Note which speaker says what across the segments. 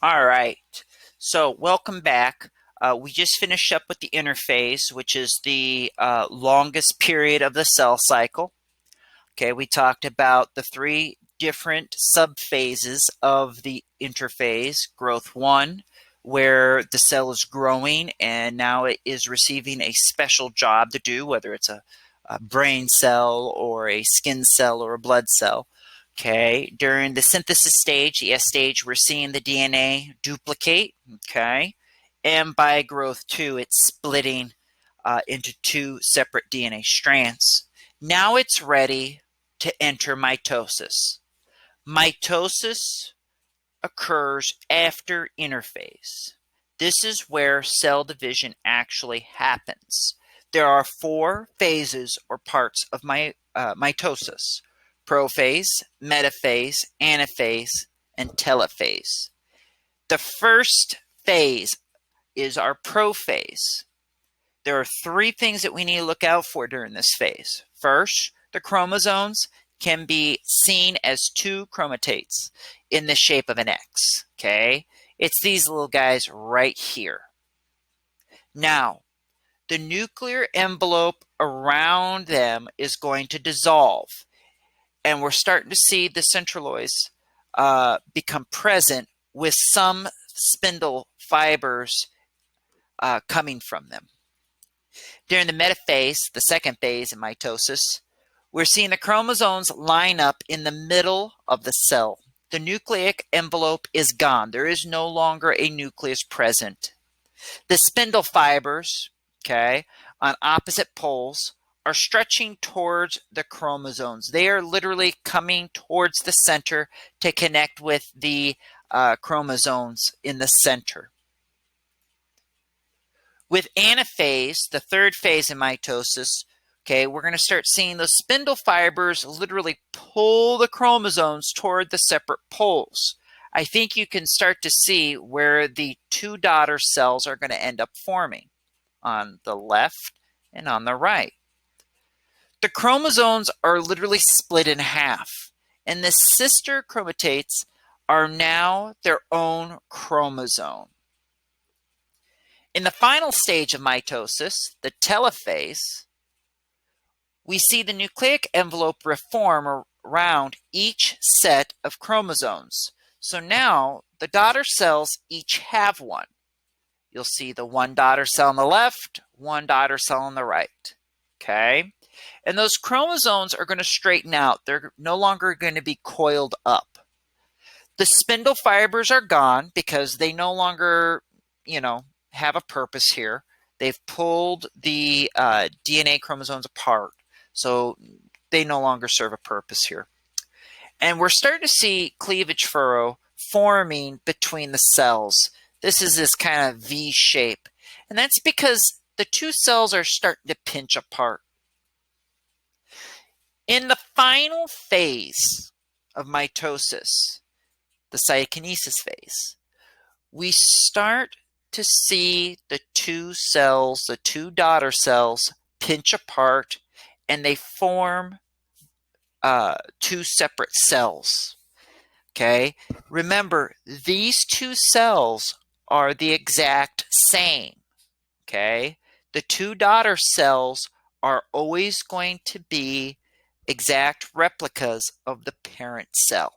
Speaker 1: All right. So welcome back. We just finished up with the interphase, which is the longest period of the cell cycle. Okay, we talked about the three different subphases of the interphase. Growth 1, where the cell is growing and now it is receiving a special job to do, whether it's a brain cell or a skin cell or a blood cell. Okay, during the synthesis stage, the S stage, we're seeing the DNA duplicate. Okay, and by growth 2, it's splitting into two separate DNA strands. Now it's ready to enter mitosis. Mitosis occurs after interphase. This is where cell division actually happens. There are four phases or parts of mitosis: prophase, metaphase, anaphase, and telophase. The first phase is our prophase. There are three things that we need to look out for during this phase. First, the chromosomes can be seen as two chromatids in the shape of an X. Okay, it's these little guys right here. Now, the nuclear envelope around them is going to dissolve, and we're starting to see the centraloids become present with some spindle fibers coming from them. During the metaphase, the second phase in mitosis, we're seeing the chromosomes line up in the middle of the cell. The nucleic envelope is gone. There is no longer a nucleus present. The spindle fibers, okay, on opposite poles are stretching towards the chromosomes. They are literally coming towards the center to connect with the chromosomes in the center. With anaphase, the third phase in mitosis, okay, we're going to start seeing those spindle fibers literally pull the chromosomes toward the separate poles. I think you can start to see where the two daughter cells are going to end up forming on the left and on the right. The chromosomes are literally split in half, and the sister chromatids are now their own chromosome. In the final stage of mitosis, the telophase, we see the nucleic envelope reform around each set of chromosomes. So now the daughter cells each have one. You'll see the one daughter cell on the left, one daughter cell on the right. Okay? And those chromosomes are going to straighten out. They're no longer going to be coiled up. The spindle fibers are gone because they no longer, have a purpose here. They've pulled the DNA chromosomes apart, so they no longer serve a purpose here. And we're starting to see cleavage furrow forming between the cells. This is this kind of V shape, and that's because the two cells are starting to pinch apart. In the final phase of mitosis, the cytokinesis phase, we start to see the two cells, the two daughter cells, pinch apart, and they form two separate cells. Okay, remember, these two cells are the exact same. Okay, the two daughter cells are always going to be exact replicas of the parent cell.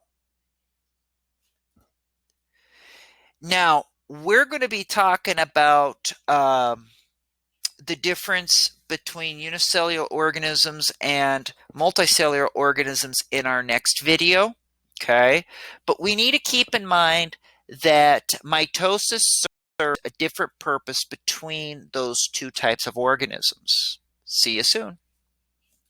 Speaker 1: Now, we're going to be talking about the difference between unicellular organisms and multicellular organisms in our next video, okay? But we need to keep in mind that mitosis serves a different purpose between those two types of organisms. See you soon.